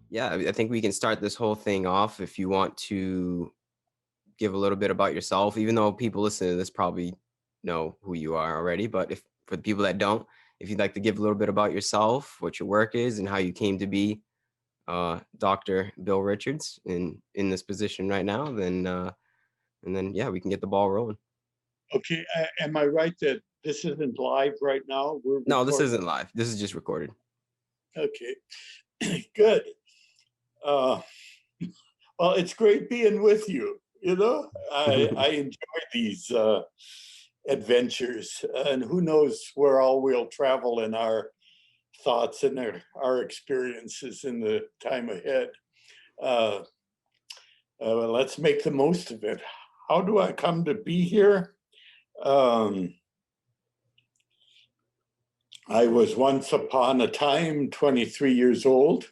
Yeah, I think we can start this whole thing off if you want to give a little bit about yourself, even though people listening to this probably know who you are already. But if for the people that don't, if you'd like to give a little bit about yourself, what your work is, and how you came to be Dr. Bill Richards in this position right now, then and then yeah, we can get the ball rolling. Okay, am I right that this isn't live right now? We're No, this recording. isn't live. This is just recorded. Okay, good. Uh, well, it's great being with you. I enjoy these adventures, and who knows where all we'll travel in our thoughts and our experiences in the time ahead. Uh, let's make the most of it. How do I come to be here? Um, I was once upon a time 23 years old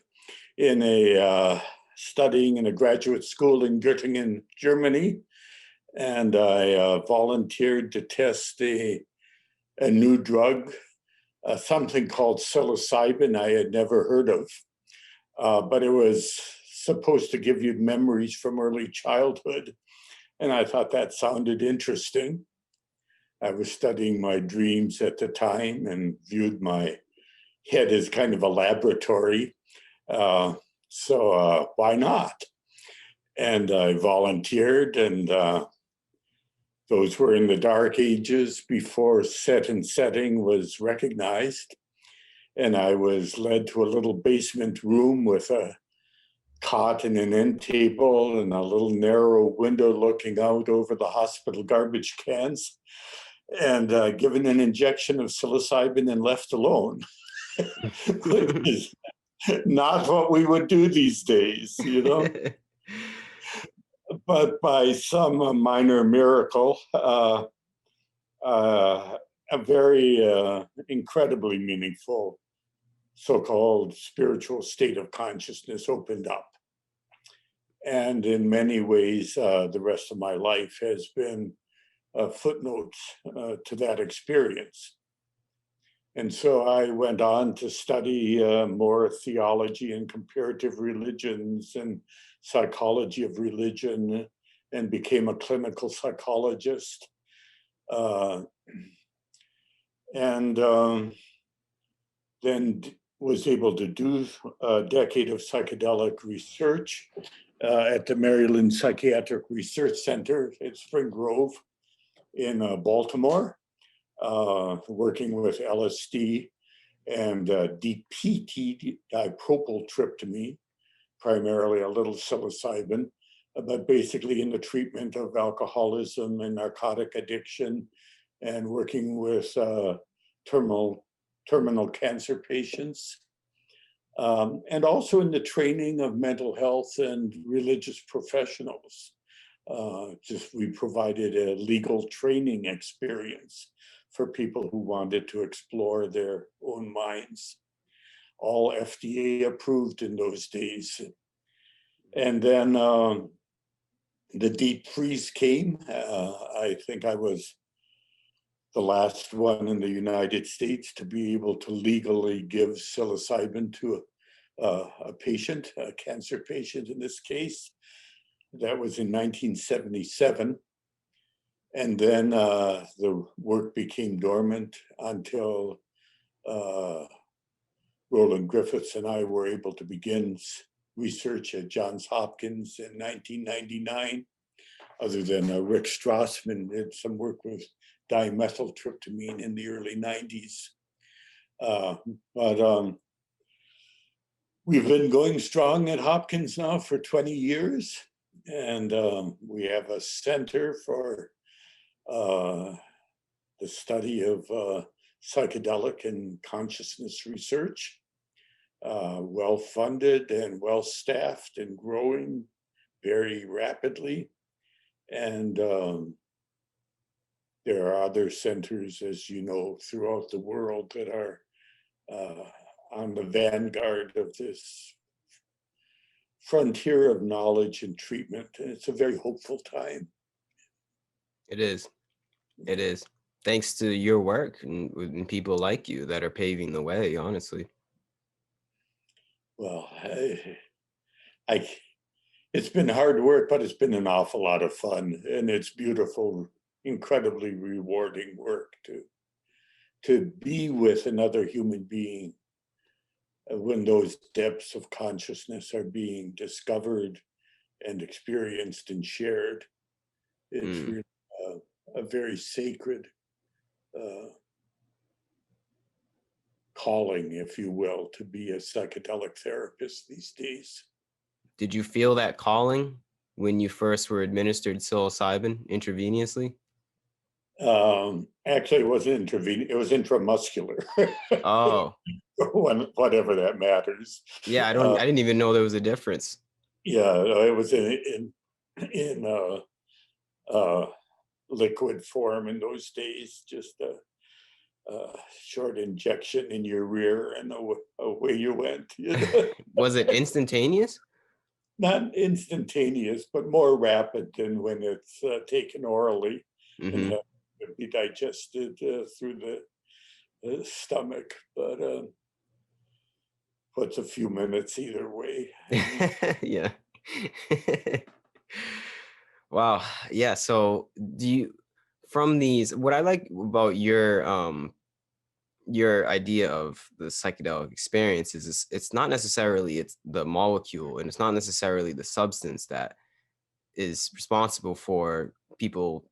in a studying in a graduate school in Göttingen, Germany, and I volunteered to test a new drug, something called psilocybin I had never heard of, but it was supposed to give you memories from early childhood, and I thought that sounded interesting. I was studying my dreams at the time and viewed my head as kind of a laboratory. So why not? And I volunteered, and those were in the dark ages before set and setting was recognized. And I was led to a little basement room with a cot and an end table and a little narrow window looking out over the hospital garbage cans, and given an injection of psilocybin and left alone, which is not what we would do these days, But by some minor miracle, a very incredibly meaningful so-called spiritual state of consciousness opened up. And in many ways, the rest of my life has been footnotes to that experience. And so I went on to study more theology and comparative religions and psychology of religion, and became a clinical psychologist. And then was able to do a decade of psychedelic research at the Maryland Psychiatric Research Center at Spring Grove in Baltimore, working with LSD and DPT, dipropyltryptamine, primarily a little psilocybin, but basically in the treatment of alcoholism and narcotic addiction, and working with terminal cancer patients, and also in the training of mental health and religious professionals. We provided a legal training experience for people who wanted to explore their own minds. All FDA approved in those days. And then the deep freeze came. I think I was the last one in the United States to be able to legally give psilocybin to a patient, a cancer patient in this case. That was in 1977. And then the work became dormant until Roland Griffiths and I were able to begin research at Johns Hopkins in 1999. Other than Rick Strassman did some work with dimethyltryptamine in the early 90s. But we've been going strong at Hopkins now for 20 years. And we have a center for the study of psychedelic and consciousness research, well-funded and well-staffed and growing very rapidly. And there are other centers, as you know, throughout the world that are on the vanguard of this frontier of knowledge and treatment. And it's a very hopeful time. It is. It is. Thanks to your work and people like you that are paving the way, honestly. Well, I it's been hard work, but it's been an awful lot of fun, and it's beautiful, incredibly rewarding work to be with another human being when those depths of consciousness are being discovered and experienced and shared. It's Mm. really a very sacred uh, calling, if you will, to be a psychedelic therapist these days. Did you feel that calling when you first were administered psilocybin intravenously? Actually, it wasn't intravenous; it was intramuscular. Oh, Whatever that matters. yeah, Uh, I didn't even know there was a difference. yeah, it was in uh, liquid form in those days. Just a short injection in your rear, and away you went. You know? Was it instantaneous? Not instantaneous, but more rapid than when it's taken orally and Mhm. have to be digested through the stomach. But puts a few minutes either way. Yeah. Wow. Yeah, so do you from these what I like about your idea of the psychedelic experience is it's not necessarily it's the molecule and it's not necessarily the substance that is responsible for people,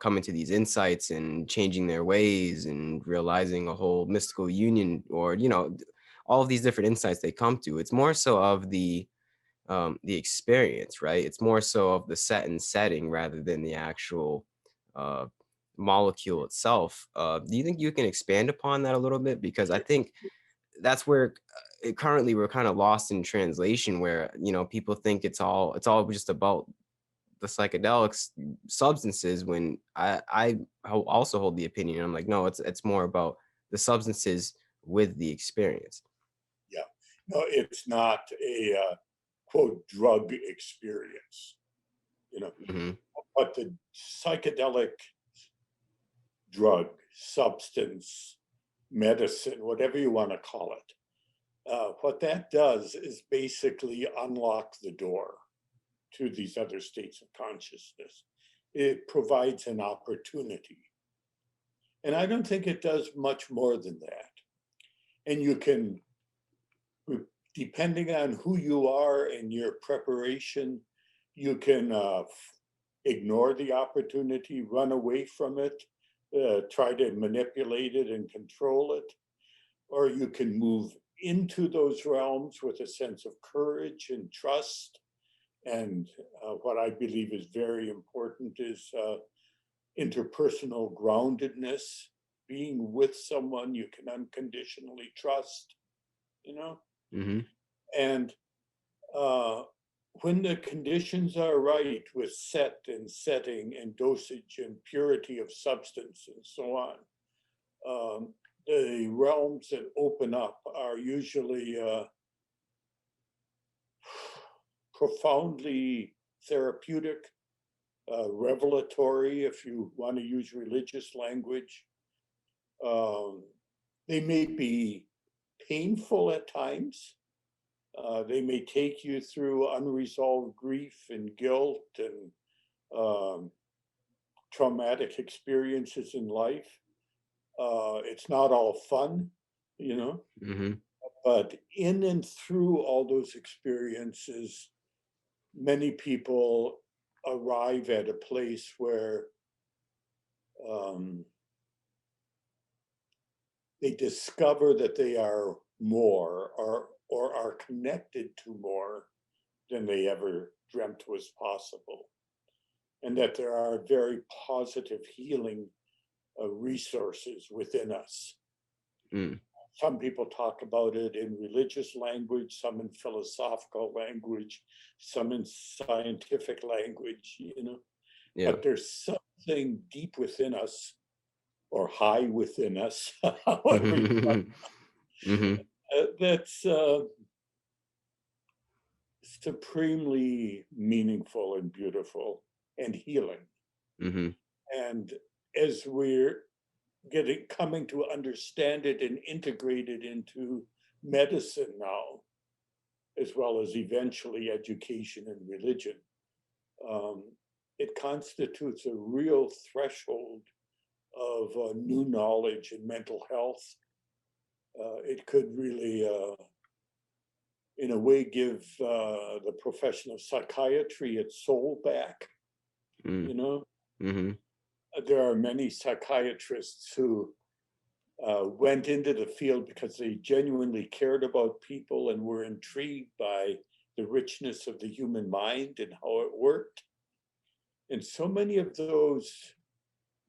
coming to these insights and changing their ways and realizing a whole mystical union or, all of these different insights they come to. It's more so of the experience, right? It's more so of the set and setting rather than the actual uh, molecule itself. Do you think you can expand upon that a little bit? Because I think that's where currently we're kind of lost in translation, where people think it's all just about the psychedelics substances. When also hold the opinion, I'm like, no, it's more about the substances with the experience. Yeah, no, it's not a quote drug experience, you know, Hmm. but the psychedelic drug, substance, medicine, whatever you want to call it, what that does is basically unlock the door to these other states of consciousness. It provides an opportunity. And I don't think it does much more than that. And you can, depending on who you are and your preparation, you can ignore the opportunity, run away from it, try to manipulate it and control it, or you can move into those realms with a sense of courage and trust. And what I believe is very important is interpersonal groundedness, being with someone you can unconditionally trust, you know? Hmm. And uh, when the conditions are right with set and setting and dosage and purity of substance and so on, the realms that open up are usually profoundly therapeutic, revelatory, if you want to use religious language. Um, they may be painful at times. They may take you through unresolved grief and guilt and um, traumatic experiences in life. It's not all fun, you know, Hmm. but in and through all those experiences, many people arrive at a place where um, they discover that they are more or are connected to more than they ever dreamt was possible, and that there are very positive healing resources within us. Mm. Some people talk about it in religious language, some in philosophical language, some in scientific language, you know. Yeah. But there's something deep within us or high within us, however you want, Hmm. that's supremely meaningful and beautiful and healing. Hmm. And as we're getting coming to understand it and integrate it into medicine now, as well as eventually education and religion. Um, it constitutes a real threshold of new knowledge in mental health. It could really, in a way, give the profession of psychiatry its soul back. Mm. You know, Mm-hmm. there are many psychiatrists who went into the field because they genuinely cared about people and were intrigued by the richness of the human mind and how it worked. And so many of those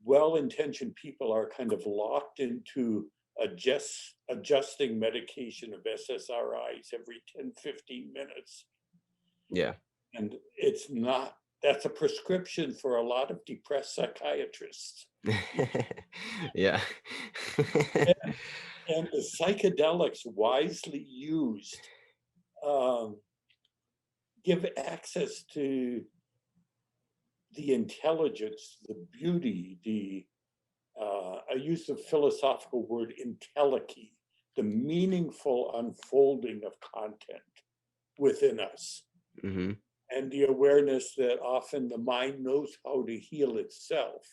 well-intentioned people are kind of locked into adjusting medication of SSRIs every 10, 15 minutes. Yeah. And it's not, that's a prescription for a lot of depressed psychiatrists. Yeah. And the psychedelics wisely used um, give access to the intelligence, the beauty, I use the philosophical word entelechy, the meaningful unfolding of content within us, Mm-hmm. and the awareness that often the mind knows how to heal itself,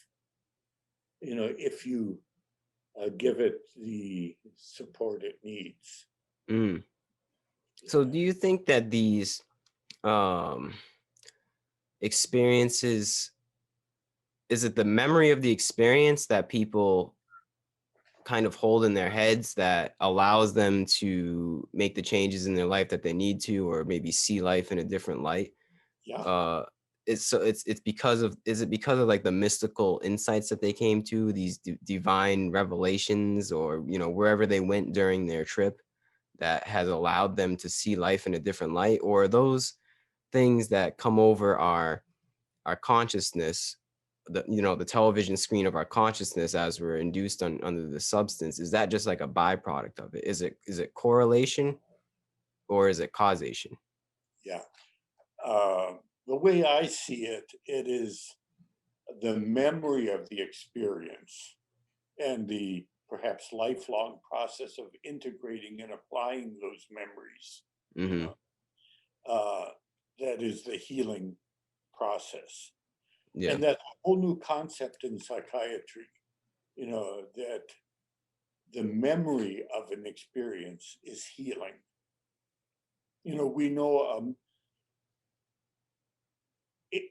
if you give it the support it needs. Mm. So do you think that these um experiences, is it the memory of the experience that people kind of hold in their heads that allows them to make the changes in their life that they need to, or maybe see life in a different light? Yeah. It's because of, is it because of like the mystical insights that they came to, these divine revelations, or wherever they went during their trip, that has allowed them to see life in a different light? Or are those things that come over our consciousness, the television screen of our consciousness as we're induced under the substance, is that just like a byproduct of it? Is it correlation, or is it causation? Yeah. The way I see it, it is the memory of the experience and the perhaps lifelong process of integrating and applying those memories, you Mm-hmm. know, uh, that is the healing process. Yeah. And that's a whole new concept in psychiatry, that the memory of an experience is healing. We know it,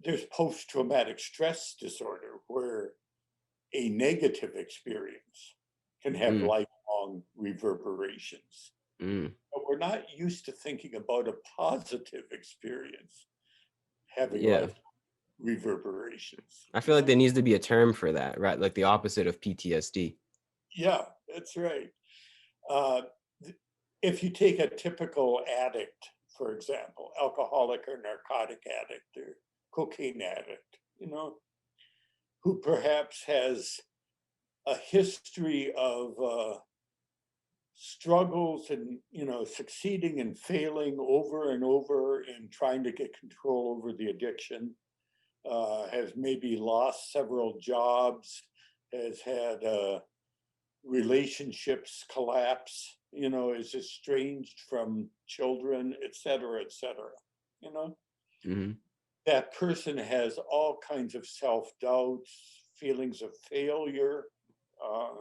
there's post-traumatic stress disorder where a negative experience can have Mm. lifelong reverberations. Mm. But we're not used to thinking about a positive experience having Yeah. life reverberations. I feel like there needs to be a term for that, right? Like the opposite of PTSD. Yeah, that's right. Uh, if you take a typical addict, for example, alcoholic or narcotic addict or cocaine addict, who perhaps has a history of struggles and succeeding and failing over and over and trying to get control over the addiction, has maybe lost several jobs, has had relationships collapse, is estranged from children, et cetera, et cetera. you know Mm-hmm. that person has all kinds of self-doubts, feelings of failure, uh,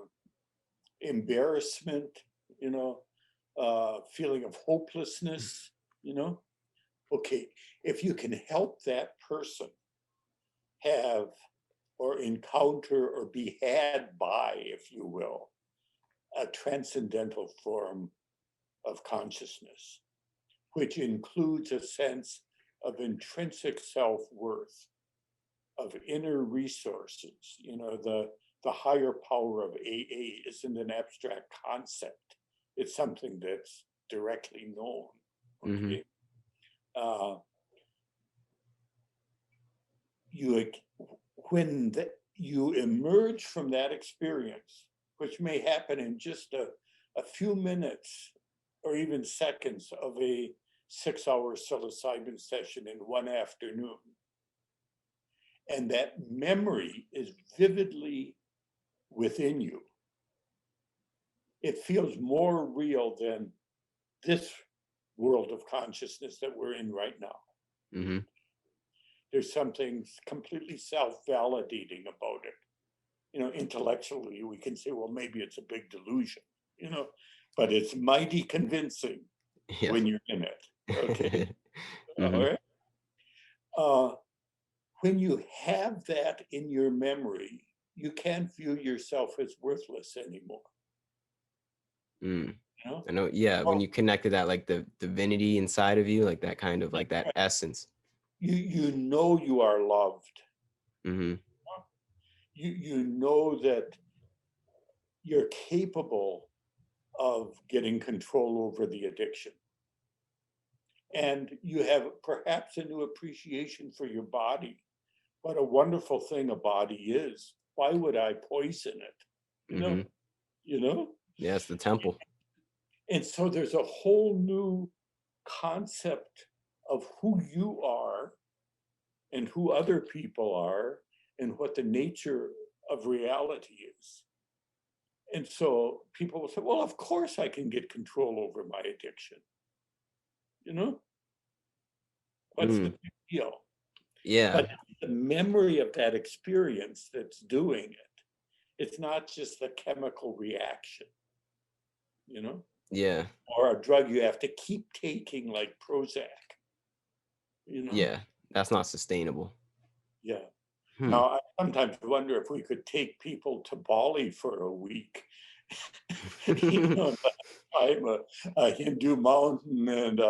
embarrassment, you know, feeling of hopelessness, you know. Okay, if you can help that person have or encounter or be had by, if you will, a transcendental form of consciousness, which includes a sense of intrinsic self-worth, of inner resources, the higher power of AA isn't an abstract concept. It's something that's directly known. Mm-hmm. Okay. Uh, you when you emerge from that experience, which may happen in just a few minutes or even seconds of a 6-hour psilocybin session in one afternoon, and that memory is vividly within you, it feels more real than this world of consciousness that we're in right now. Mm-hmm. There's something completely self-validating about it. Intellectually, we can say, well, maybe it's a big delusion, but it's mighty convincing Yeah. when you're in it. Okay. All Mm-hmm. right. When you have that in your memory, you can't view yourself as worthless anymore. Mm. You know? I know. Yeah. When Oh, you connected that, like the divinity inside of you, like that kind of like that right. essence. You know you are loved. Mm-hmm. You know that you're capable of getting control over the addiction. And you have perhaps a new appreciation for your body. What a wonderful thing a body is. Why would I poison it? You know, Mm-hmm. you know? Yeah, it's the temple. And so there's a whole new concept of who you are and who other people are and what the nature of reality is. And so people will say, well, of course I can get control over my addiction. What's the Mm. big deal? Yeah. But it's the memory of that experience that's doing it. It's not just the chemical reaction, you know, Yeah. or a drug you have to keep taking like Prozac, you know? Yeah. That's not sustainable. Yeah. Hmm. Now, I sometimes wonder if we could take people to Bali for a week, climb a Hindu mountain and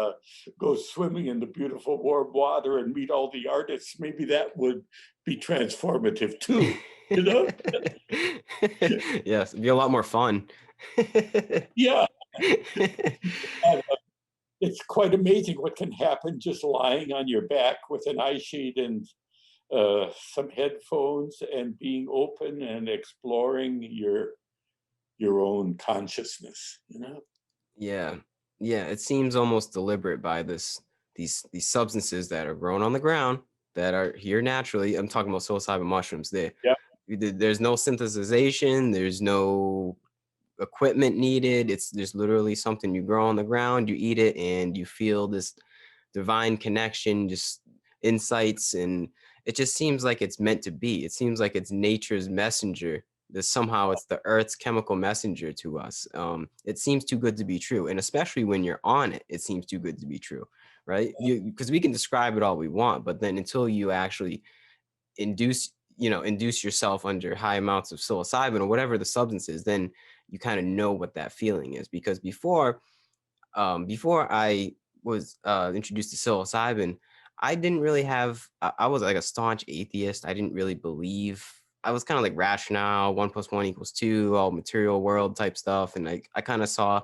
go swimming in the beautiful warm water and meet all the artists. Maybe that would be transformative too, you know? Yes, it'd be a lot more fun. Yeah. It's quite amazing what can happen just lying on your back with an eye shade and some headphones and being open and exploring your own consciousness, Yeah. Yeah, it seems almost deliberate by these substances that are grown on the ground that are here naturally. I'm talking about psilocybin mushrooms. Yeah. There's no synthesization, there's no equipment needed. It's just literally something you grow on the ground, you eat it, and you feel this divine connection, just insights, and it just seems like it's meant to be. It seems like it's nature's messenger. That somehow it's the earth's chemical messenger to us. It seems too good to be true, and especially when you're on it, it seems too good to be true, right? Because we can describe it all we want, but then until you actually induce yourself under high amounts of psilocybin or whatever the substance is, then you kind of know what that feeling is. Because before I was introduced to psilocybin, I didn't really have. I was like a staunch atheist. I didn't really believe. I was kind of like rationale, 1+1=2, all material world type stuff, and I kind of saw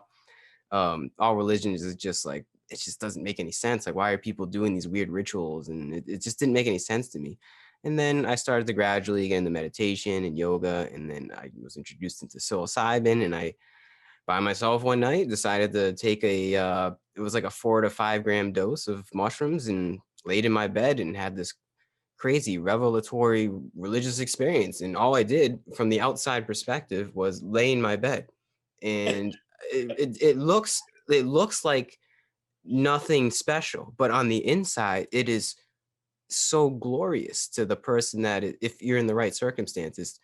all religions is just like it just doesn't make any sense. Like, why are people doing these weird rituals? And it just didn't make any sense to me. And then I started to gradually get into meditation and yoga, and then I was introduced into psilocybin, and I by myself one night decided to take it was like a 4 to 5 gram dose of mushrooms and laid in my bed and had this crazy revelatory religious experience. And all I did from the outside perspective was lay in my bed, and it looks like nothing special, but on the inside it is so glorious to the person if you're in the right circumstances.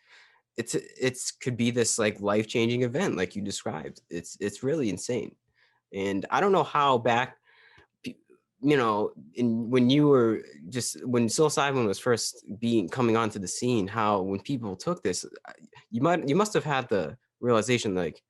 It's could be this like life-changing event like you described. It's really insane. And I don't know how back p- in when you were just when psilocybin was first being coming onto the scene, how when people took this, you must have had the realization like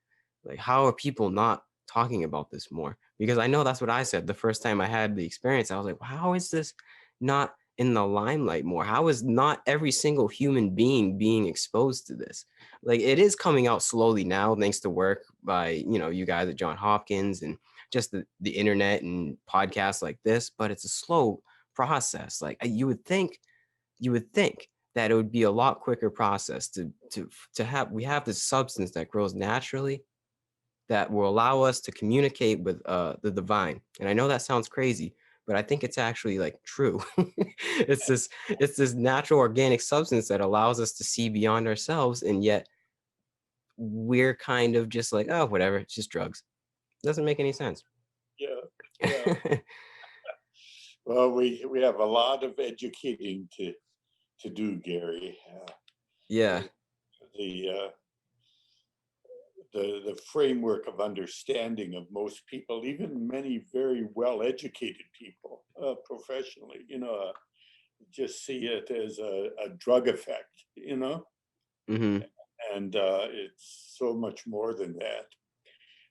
how are people not talking about this more? Because I know that's what I said the first time I had the experience. I was like, how is this not in the limelight more? How is not every single human being exposed to this? Like it is coming out slowly now, thanks to work by you guys at Johns Hopkins and just the internet and podcasts like this. But it's a slow process. Like you would think that it would be a lot quicker process to have we have this substance that grows naturally that will allow us to communicate with the divine. And I know that sounds crazy, but I think it's actually like true. It's this natural organic substance that allows us to see beyond ourselves, and yet we're kind of just like, oh, whatever, it's just drugs. Doesn't make any sense. Yeah. Yeah. Well, we have a lot of educating to do, Gary. Yeah. The the framework of understanding of most people, even many very well-educated people, professionally, just see it as a drug effect, Hmm. and it's so much more than that.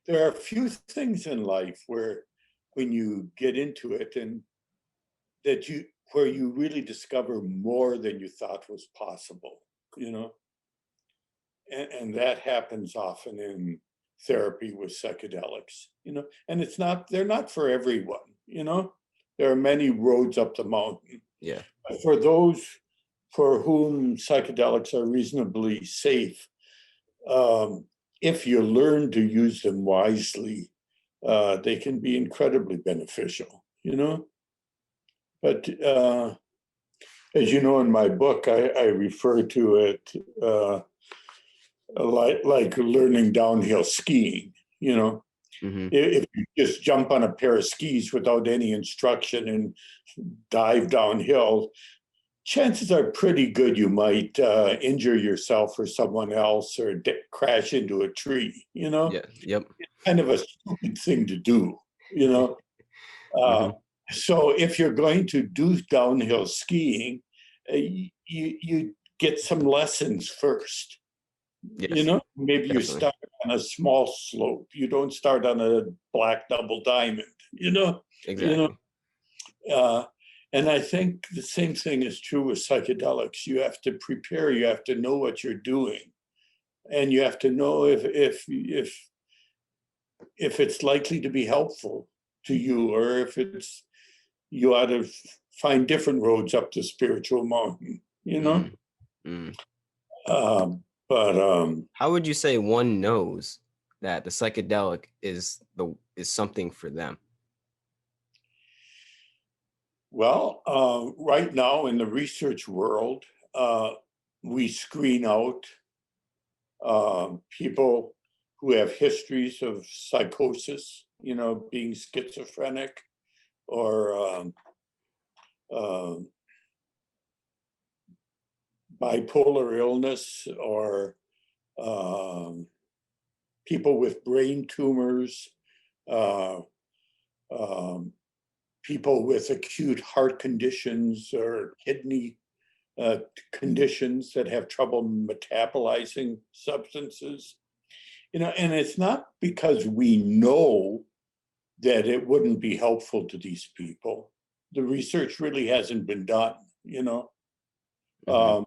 There are a few things in life where, when you get into it, and that you where you really discover more than you thought was possible, you know, and that happens often in therapy with psychedelics, and they're not for everyone, there are many roads up the mountain. Yeah. But for those for whom psychedelics are reasonably safe, um, if you learn to use them wisely, they can be incredibly beneficial, but as you know, in my book, I refer to it like learning downhill skiing. Hmm. If you just jump on a pair of skis without any instruction and dive downhill, chances are pretty good you might injure yourself or someone else, or crash into a tree. Yeah. Yep. Kind of a stupid thing to do. You know, uh, Hmm. so if you're going to do downhill skiing, you get some lessons first. Yes, Maybe you definitely. start on a small slope. You don't start on a black double diamond. You know. Exactly. Uh, and I think the same thing is true with psychedelics. You have to prepare. You have to know what you're doing, and you have to know if it's likely to be helpful to you, or if it's you ought to find different roads up the spiritual mountain. Mm. Mm. But How would you say one knows that the psychedelic is something for them? Well, right now in the research world, we screen out people who have histories of psychosis, being schizophrenic, or um, bipolar illness, or um, people with brain tumors, uh, um, people with acute heart conditions or kidney uh, conditions that have trouble metabolizing substances. And it's not because we know that it wouldn't be helpful to these people. The research really hasn't been done, Hmm. um,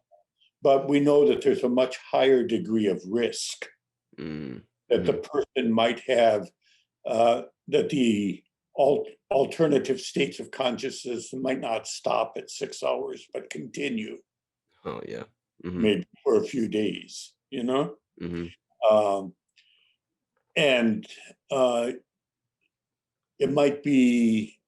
but we know that there's a much higher degree of risk Mm. that the Hmm. person might have, that the alternative states of consciousness might not stop at 6 hours, but continue Oh yeah. Hmm. maybe for a few days. Hmm. Um, and it might be,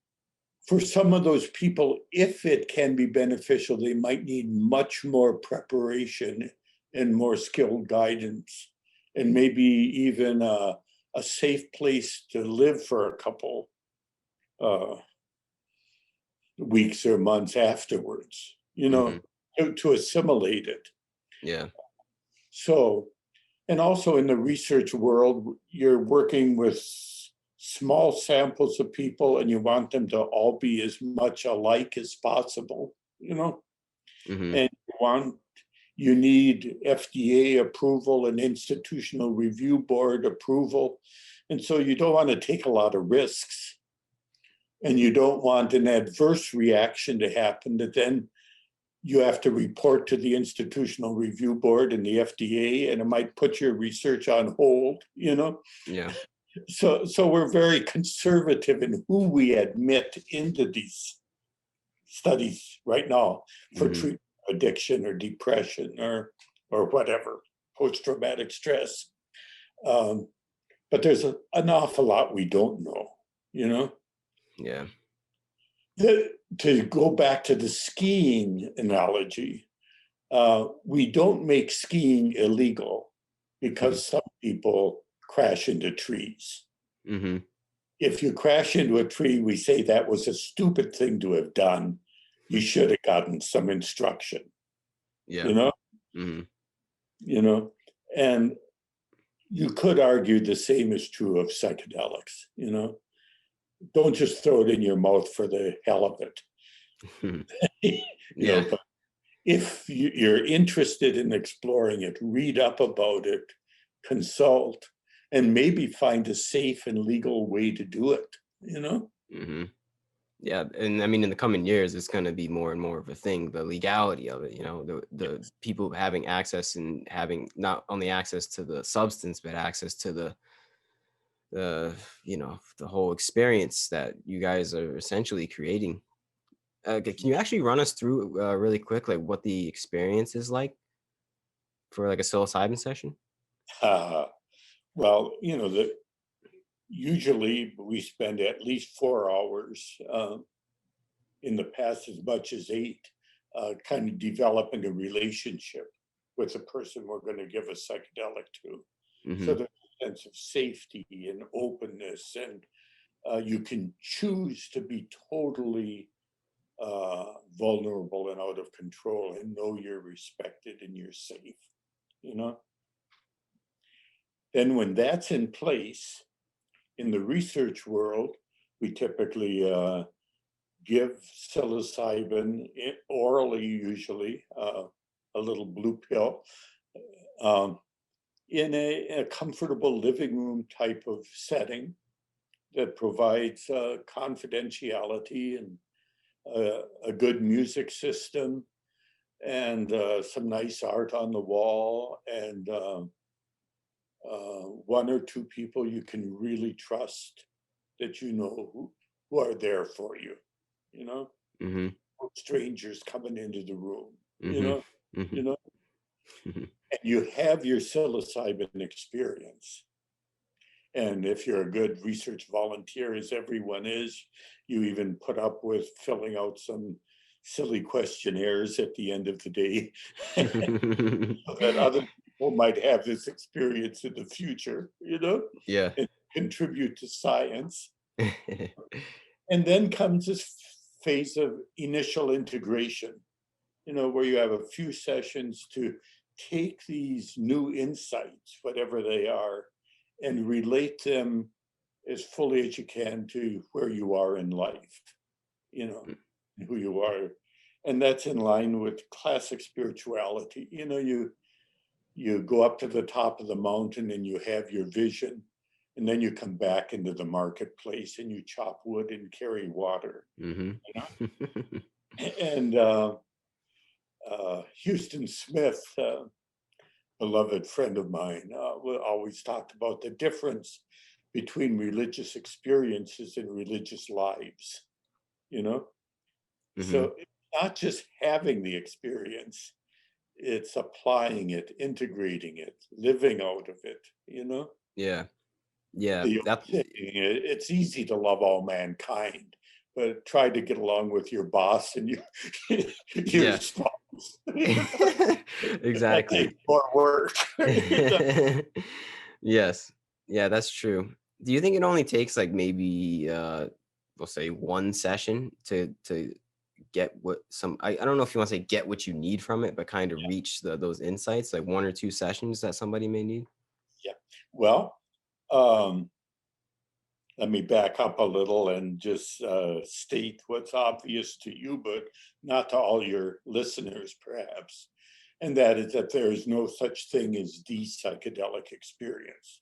for some of those people, if it can be beneficial, they might need much more preparation and more skilled guidance, and maybe even a safe place to live for a couple uh, weeks or months afterwards, Hmm. to assimilate it. Yeah. So, and also in the research world, you're working with small samples of people, and you want them to all be as much alike as possible, Hmm. and you need FDA approval and institutional review board approval. And so you don't want to take a lot of risks, and you don't want an adverse reaction to happen that then you have to report to the institutional review board and the FDA, and it might put your research on hold. Yeah. So we're very conservative in who we admit into these studies right now for Hmm. treatment of addiction or depression or whatever, post-traumatic stress. Um, but there's an awful lot we don't know, you know. Yeah. To go back to the skiing analogy, we don't make skiing illegal Hmm. because some people crash into trees. Hmm. if you crash into a tree, we say that was a stupid thing to have done. You should have gotten some instruction, Yeah. you know, Hmm. you know, and you could argue the same is true of psychedelics, you know. Don't just throw it in your mouth for the hell of it. You know, Yeah. but if you're interested in exploring it, read up about it, consult, and maybe find a safe and legal way to do it, you know? Hmm. Yeah, and I mean, in the coming years, it's going to be more and more of a thing. The legality of it, the people having access and having not only access to the substance, but access to the the whole experience that you guys are essentially creating. Can you actually run us through really quick, like what the experience is like for like a psilocybin session? Uh, well, you know, usually we spend at least 4 hours, in the past as much as 8, kind of developing a relationship with the person we're going to give a psychedelic to. So Hmm. there's a sense of safety and openness, and you can choose to be totally vulnerable and out of control and know you're respected and you're safe, you know? Then when that's in place, in the research world, we typically give psilocybin orally, usually, a little blue pill, um, in a comfortable living room type of setting that provides confidentiality and a good music system and some nice art on the wall and one or two people you can really trust that you know who are there for you, you know, Hmm. strangers coming into the room, you Hmm. know, Hmm. you know, and you have your psilocybin experience. And if you're a good research volunteer, as everyone is, you even put up with filling out some silly questionnaires at the end of the day so that other people might have this experience in the future, you know, Yeah. and contribute to science. And then comes this phase of initial integration, you know, where you have a few sessions to take these new insights, whatever they are, and relate them as fully as you can to where you are in life, you know, who you are. And that's in line with classic spirituality. You know, you go up to the top of the mountain and you have your vision, and then you come back into the marketplace and you chop wood and carry water, Hmm. you know. And Houston Smith, beloved friend of mine, always talked about the difference between religious experiences and religious lives, you know? Hmm. So it's not just having the experience, it's applying it, integrating it, living out of it, you know? Yeah. Yeah. The That. old saying, it's easy to love all mankind, but try to get along with your boss and your Yeah. spouse. That takes Exactly. more work. Yes. Yeah, that's true. Do you think it only takes like maybe we'll say one session to get what some I don't know if you want to say get what you need from it, but kind of reach those insights, like one or two sessions that somebody may need? Yeah. Well, um, let me back up a little and just state what's obvious to you, but not to all your listeners, perhaps. And that is that there is no such thing as the psychedelic experience.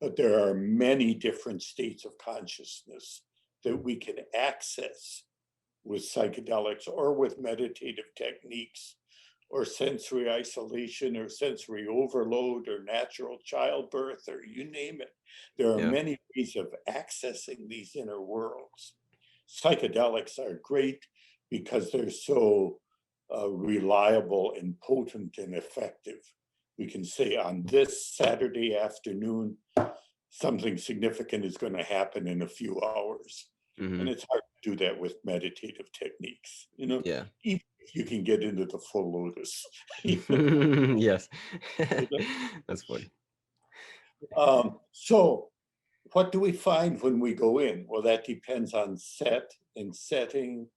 But there are many different states of consciousness that we can access with psychedelics or with meditative techniques or sensory isolation or sensory overload or natural childbirth or you name it. There are Yeah. many ways of accessing these inner worlds. Psychedelics are great because they're so reliable and potent and effective. We can say on this Saturday afternoon, something significant is going to happen in a few hours. And Hmm. it's hard to do that with meditative techniques, you know, Yeah. even if you can get into the full lotus. You Yes. know? That's funny. So what do we find when we go in? Well, that depends on set and setting,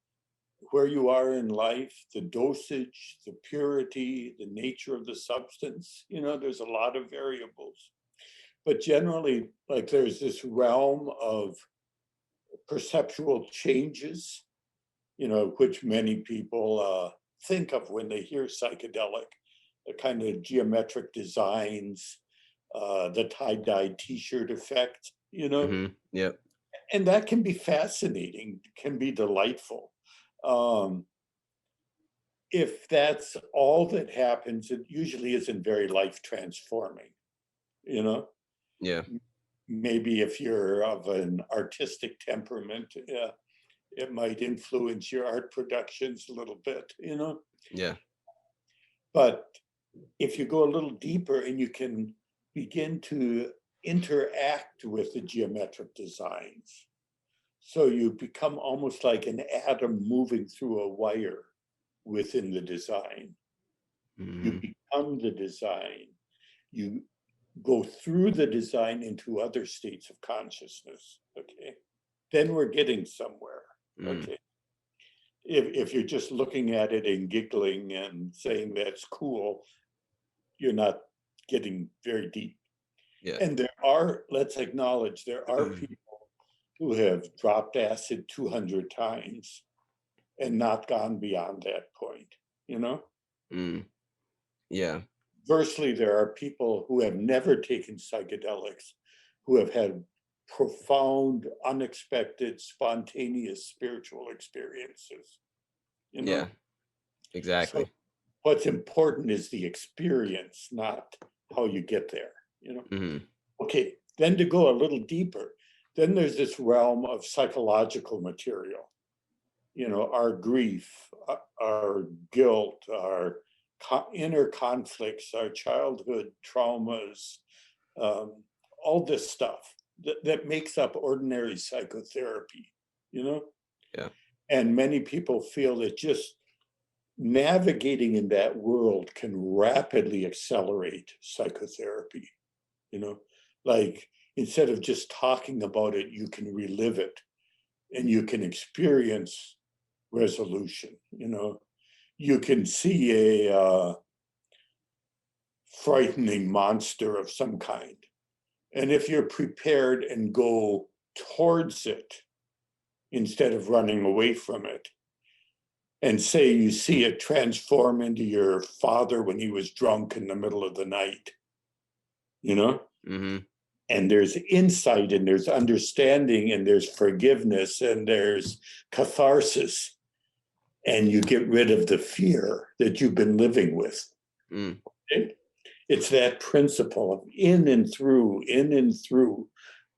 where you are in life, the dosage, the purity, the nature of the substance. There's a lot of variables. But generally, like, there's this realm of perceptual changes, which many people think of when they hear psychedelic, the kind of geometric designs, the tie-dye t-shirt effect, Yep. and that can be fascinating, can be delightful. If that's all that happens, it usually isn't very life transforming, Yeah. Maybe if you're of an artistic temperament, it might influence your art productions a little bit, Yeah. But if you go a little deeper and you can begin to interact with the geometric designs, so you become almost like an atom moving through a wire within the design. You become the design. You go through the design into other states of consciousness, okay? Then we're getting somewhere, okay? If you're just looking at it and giggling and saying that's cool, you're not getting very deep. Yeah. And let's acknowledge, there are people who have dropped acid 200 times and not gone beyond that point, Yeah. Conversely, there are people who have never taken psychedelics, who have had profound, unexpected, spontaneous spiritual experiences. Yeah. Exactly. So what's important is the experience, not how you get there. Okay, then to go a little deeper, then there's this realm of psychological material. Our grief, our guilt, our inner conflicts, our childhood traumas, all this stuff that makes up ordinary psychotherapy, Yeah. And many people feel that just navigating in that world can rapidly accelerate psychotherapy, like, instead of just talking about it, you can relive it and you can experience resolution. You can see a frightening monster of some kind. And if you're prepared and go towards it instead of running away from it, and say you see it transform into your father when he was drunk in the middle of the night, and there's insight and there's understanding and there's forgiveness and there's catharsis, and you get rid of the fear that you've been living with. Okay? It's that principle of in and through,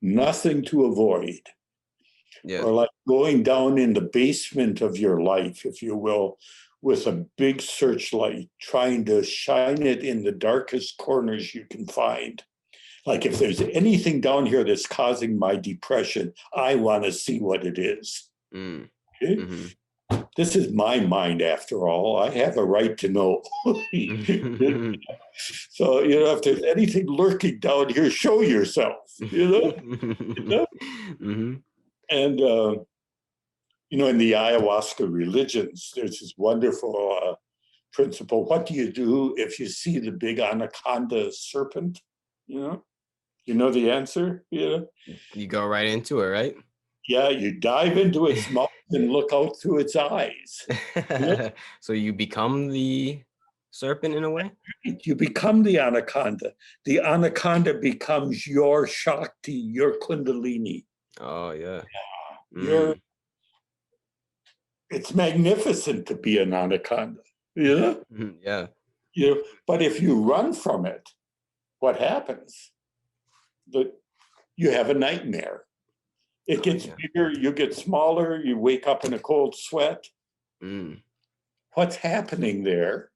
nothing to avoid. Yeah. Or like going down in the basement of your life, if you will, with a big searchlight, trying to shine it in the darkest corners you can find. Like, if there's anything down here that's causing my depression, I want to see what it is. Okay? This is my mind, after all. I have a right to know. So, if there's anything lurking down here, show yourself, And, in the ayahuasca religions, there's this wonderful principle. What do you do if you see the big anaconda serpent? You know the answer? You go right into it, right? Yeah, you dive into its mouth and look out through its eyes. So you become the serpent in a way? You become the anaconda. The anaconda becomes your Shakti, your Kundalini. Oh, yeah. It's magnificent to be an anaconda. Yeah. But if you run from it, what happens? You have a nightmare. It gets bigger, you get smaller, you wake up in a cold sweat. What's happening there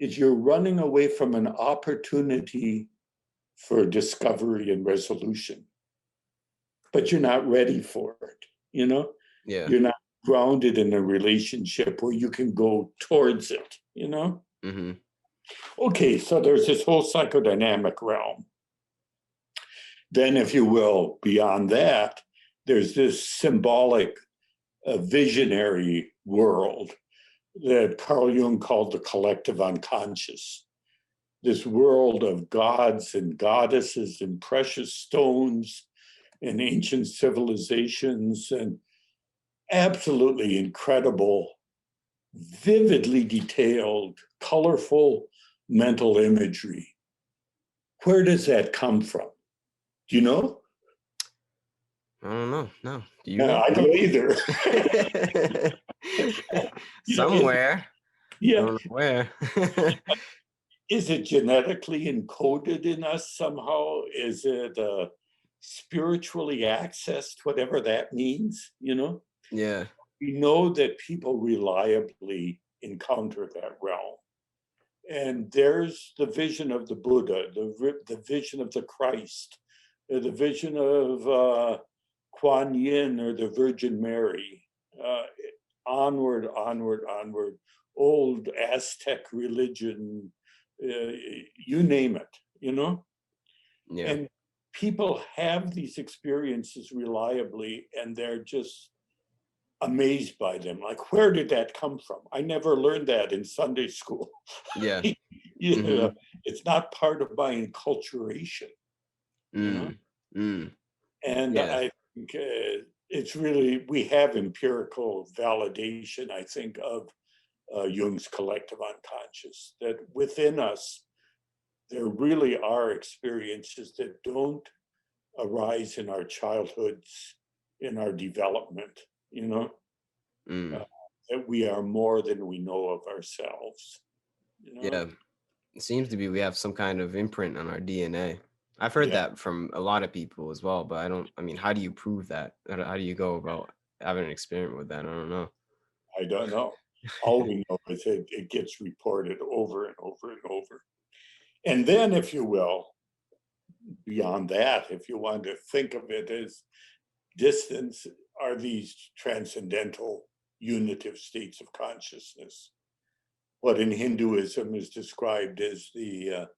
is you're running away from an opportunity for discovery and resolution, but you're not ready for it. You're not grounded in a relationship where you can go towards it. Okay, so there's this whole psychodynamic realm. then, if you will, beyond that, there's this symbolic, visionary world that Carl Jung called the collective unconscious. This world of gods and goddesses and precious stones and ancient civilizations and absolutely incredible, vividly detailed, colorful mental imagery. Where does that come from? Do you know? I don't know. No. Do you No, know? I don't either. Somewhere. I Yeah. don't know where. Is it genetically encoded in us somehow? Is it spiritually accessed, whatever that means? Yeah. We know that people reliably encounter that realm. And there's the vision of the Buddha, the vision of the Christ, the vision of Kuan Yin or the Virgin Mary. Onward, onward, onward. Old Aztec religion, you name it. Yeah. And people have these experiences reliably, and they're just amazed by them. Like, where did that come from? I never learned that in Sunday school. Yeah. Yeah, it's not part of my enculturation, you know? And Yeah. I think it's really, we have empirical validation, I think, of Jung's collective unconscious, that within us, there really are experiences that don't arise in our childhoods, in our development, that we are more than we know of ourselves. Yeah. It seems to be we have some kind of imprint on our DNA. I've heard Yeah, that from a lot of people as well, but I mean, how do you prove that? How do you go about having an experiment with that? I don't know. I don't know. All we know is it gets reported over and over and over. And then, if you will, beyond that, if you want to think of it as distance, are these transcendental unitive states of consciousness. What in Hinduism is described as the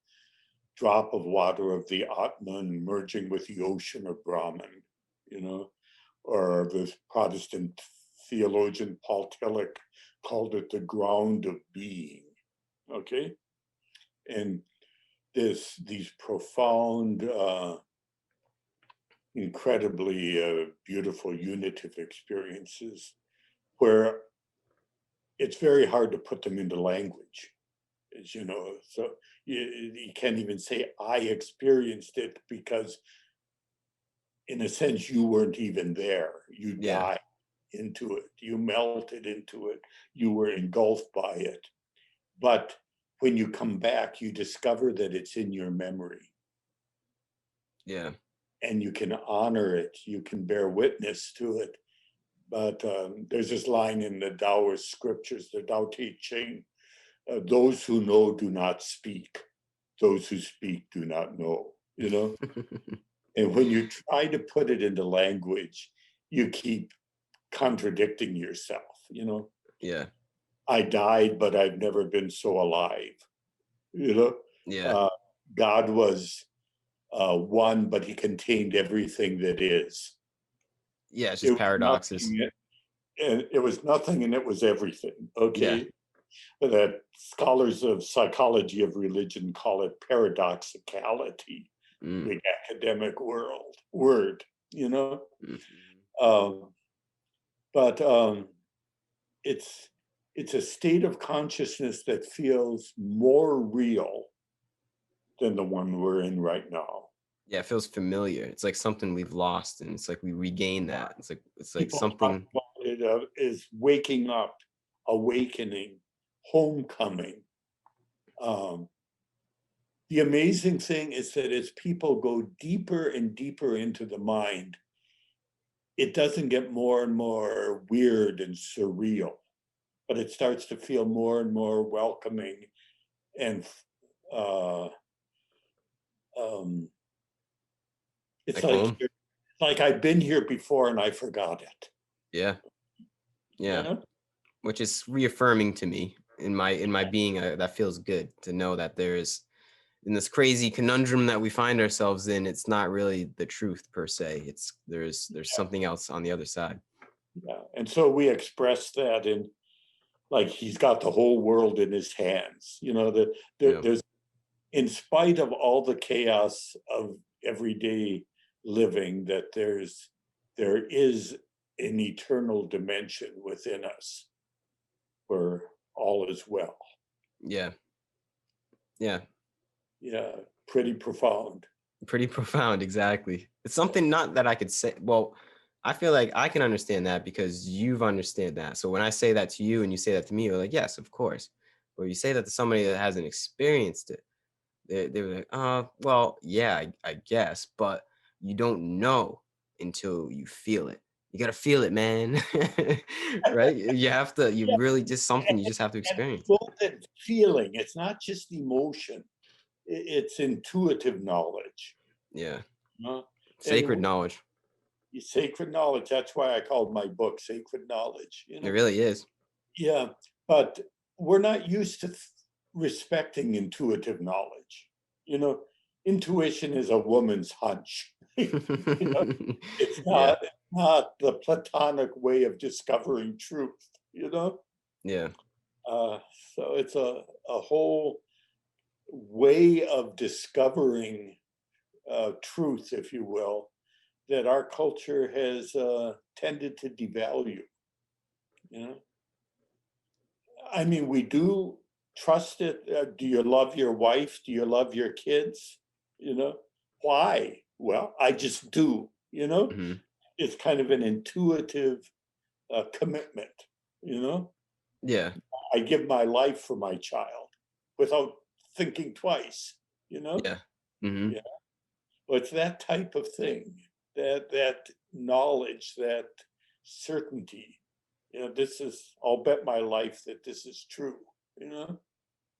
drop of water of the Atman merging with the ocean of Brahman, or the Protestant theologian Paul Tillich called it the ground of being, okay? And these profound, incredibly beautiful unitive experiences where it's very hard to put them into language, as you know. So you can't even say I experienced it because in a sense you weren't even there. You Yeah. died into it, you melted into it, you were engulfed by it. But when you come back, you discover that it's in your memory. Yeah. And you can honor it, you can bear witness to it. But there's this line in the Taoist scriptures, the Tao Te Ching, those who know do not speak, those who speak do not know, And when you try to put it into language, you keep contradicting yourself, Yeah. I died, but I've never been so alive, Yeah. God was one, but he contained everything that is. Yeah. It's It just was paradoxes. nothing, and it was nothing, and it was everything. Okay, Yeah. that scholars of psychology of religion call it paradoxicality, big academic word, but it's a state of consciousness that feels more real than the one we're in right now. Yeah, it feels familiar. It's like something we've lost, and it's like we regain that. It's like People talk something. about it is waking up, awakening, homecoming. The amazing thing is that as people go deeper and deeper into the mind, it doesn't get more and more weird and surreal, but it starts to feel more and more welcoming and it's Like home. like I've been here before and I forgot it. Yeah. Yeah. You know? Which is reaffirming to me in my being. That feels good to know that in this crazy conundrum that we find ourselves in, it's not really the truth per se. It's there's something else on the other side. Yeah. And so we express that in, like, he's got the whole world in his hands. You know, that Yeah. there's, in spite of all the chaos of everyday living, that there is an eternal dimension within us where all is well. Yeah. Yeah. Yeah, pretty profound. Pretty profound, exactly. It's something not that I could say. Well, I feel like I can understand that because you've understood that. So when I say that to you and you say that to me, you're like, yes, of course. But you say that to somebody that hasn't experienced it, they're like, well, yeah, I guess, but you don't know until you feel it. You gotta feel it, man. Right? You have to, you Yeah, really just something you just have to and it's experience. both a feeling. It's not just emotion. It's intuitive knowledge. Yeah. You know? Sacred And knowledge. sacred knowledge. That's why I called my book Sacred Knowledge. You It know. really is. Yeah, but we're not used to respecting intuitive knowledge. You know, intuition is a woman's hunch. You know, it's Yeah. not the platonic way of discovering truth. You know, Yeah. uh, so it's a whole way of discovering truth, if you will, that our culture has tended to devalue. You know, I mean, we do trust it. Do you love your wife? Do you love your kids? You know, why? Well, I just do. You know, Mhm. it's kind of an intuitive commitment. You know, Yeah. I give my life for my child without thinking twice. You know, Yeah. Mhm. yeah. Well, it's that type of thing, that knowledge, that certainty. You know, this is. I'll bet my life that this is true. You know.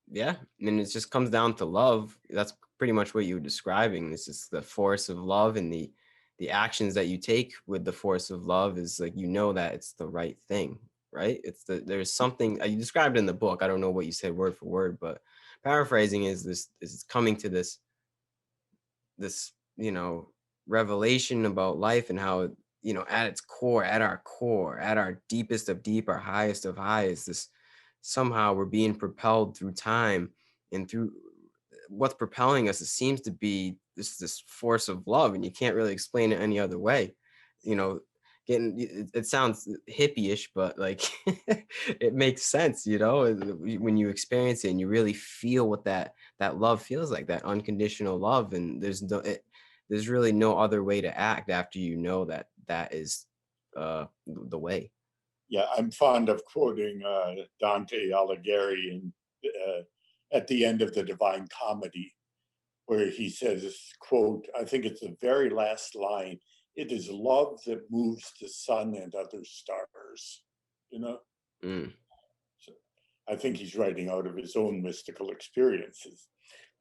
Yeah. And it just comes down to love. That's pretty much what you were describing. This is the force of love and the actions that you take with the force of love is like you know that it's the right thing, right? It's there's something you described in the book. I don't know what you said word for word, but paraphrasing is this is coming to this revelation about life and how at its core, at our deepest of deep, our highest of high is this somehow we're being propelled through time and through what's propelling us. It seems to be this force of love, and you can't really explain it any other way. you know it sounds hippie-ish, but like it makes sense, when you experience it and you really feel what that love feels like, that unconditional love. And there's really no other way to act after that that is the way. Yeah, I'm fond of quoting Dante Alighieri at the end of the Divine Comedy, where he says, quote, I think it's the very last line, it is love that moves the sun and other stars. You know? Mm, So I think he's writing out of his own mystical experiences.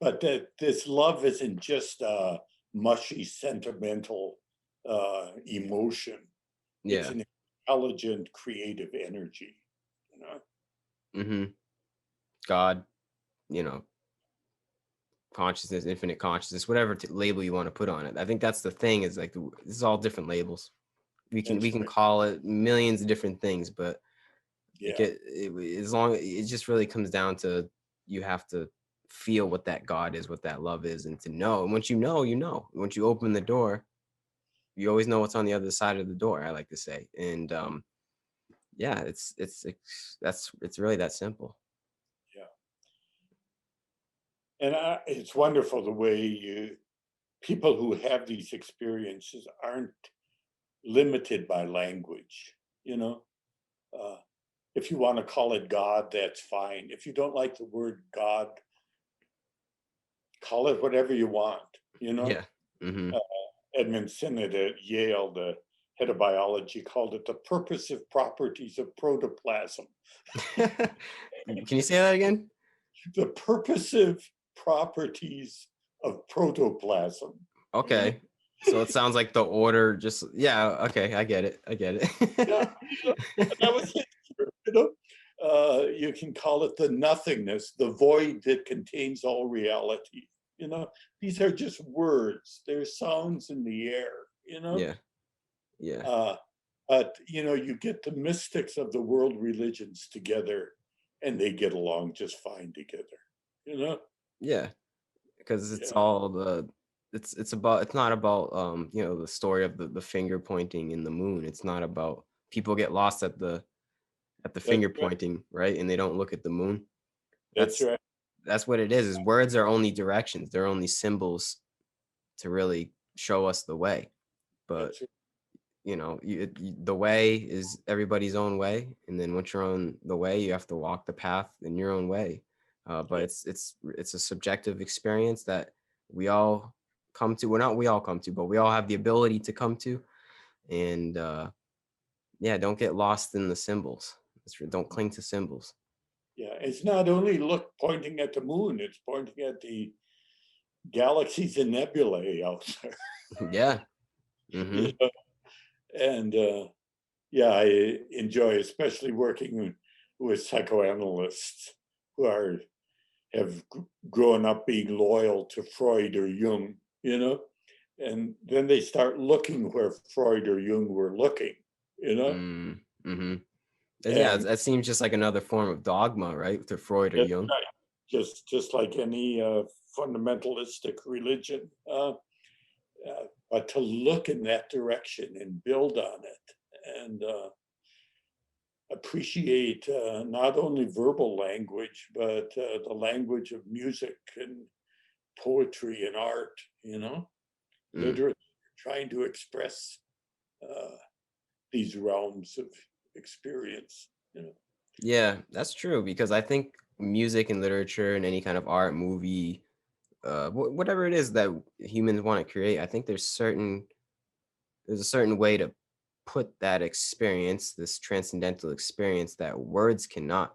But that this love isn't just a mushy, sentimental emotion. It's yeah. an intelligent, creative energy. You know? Hmm. God, you know consciousness, infinite consciousness, whatever label you want to put on it. I think that's the thing, is like this is all different labels. we can we That's can right. call it millions of different things, but like Yeah. as long it just really comes down to you have to feel what that God is, what that love is, and to know. And once once you open the door, you always know what's on the other side of the door, I like to say. And yeah, it's really that simple. Yeah. And it's wonderful the way people who have these experiences aren't limited by language. You know, uh, if you want to call it God, that's fine. If you don't like the word God, call it whatever you want. You know, Yeah. Hmm. uh, Edmund Sinnott at Yale, the head of biology, called it the purposive properties of protoplasm. Can you say that again? The purposive properties of protoplasm. You know? Okay. So it sounds like the order just, yeah, okay, I get it. I get Yeah, it. that was it. You know, you can call it the nothingness, the void that contains all reality. You know, these are just words. They're sounds in the air, you know. Yeah. Yeah. Uh, but, you know, you get the mystics of the world religions together and they get along just fine together, you know? Yeah. Because it's Yeah. all it's about, it's not about you know, the story of the finger pointing in the moon. It's not about, people get lost at the That's finger right. pointing, right? And they don't look at the moon. That's That's right. that's what it is words are only directions. They're only symbols to really show us the way. But That's right. you know, the way is everybody's own way, and then once you're on the way, you have to walk the path in your own way. But Yeah. it's a subjective experience that we all come to. Well, not we all come to, but we all have the ability to come to. And yeah, don't get lost in the symbols. Don't cling to symbols. Yeah. It's not only look pointing at the moon, it's pointing at the galaxies and nebulae out there. Yeah. You Mm-hmm. know? And yeah, I enjoy especially working with psychoanalysts who are have grown up being loyal to Freud or Jung, you know, and then they start looking where Freud or Jung were looking, you know, Mm-hmm. And yeah, and that seems just like another form of dogma, right? To Freud or that's Jung. right. Just like any fundamentalistic religion, but to look in that direction and build on it and appreciate not only verbal language but the language of music and poetry and art, you know, Mm. literature, trying to express uh, these realms of experience, you know. Yeah, that's true because I think music and literature and any kind of art, movie, whatever it is that humans want to create, I think there's a certain way to put that experience, this transcendental experience that words cannot,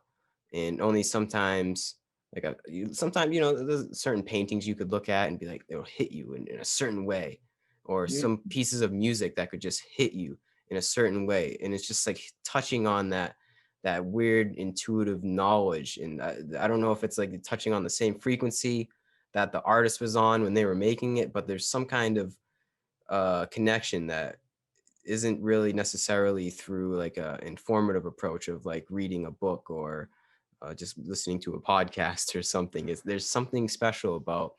and only sometimes. Like sometimes, you know, there's certain paintings you could look at and be like, it'll hit you in a certain way, or Mm, some pieces of music that could just hit you in a certain way, and it's just like touching on that weird intuitive knowledge. And I don't know if it's like touching on the same frequency that the artist was on when they were making it, but there's some kind of connection that isn't really necessarily through like a informative approach of like reading a book or just listening to a podcast or something. There's something special about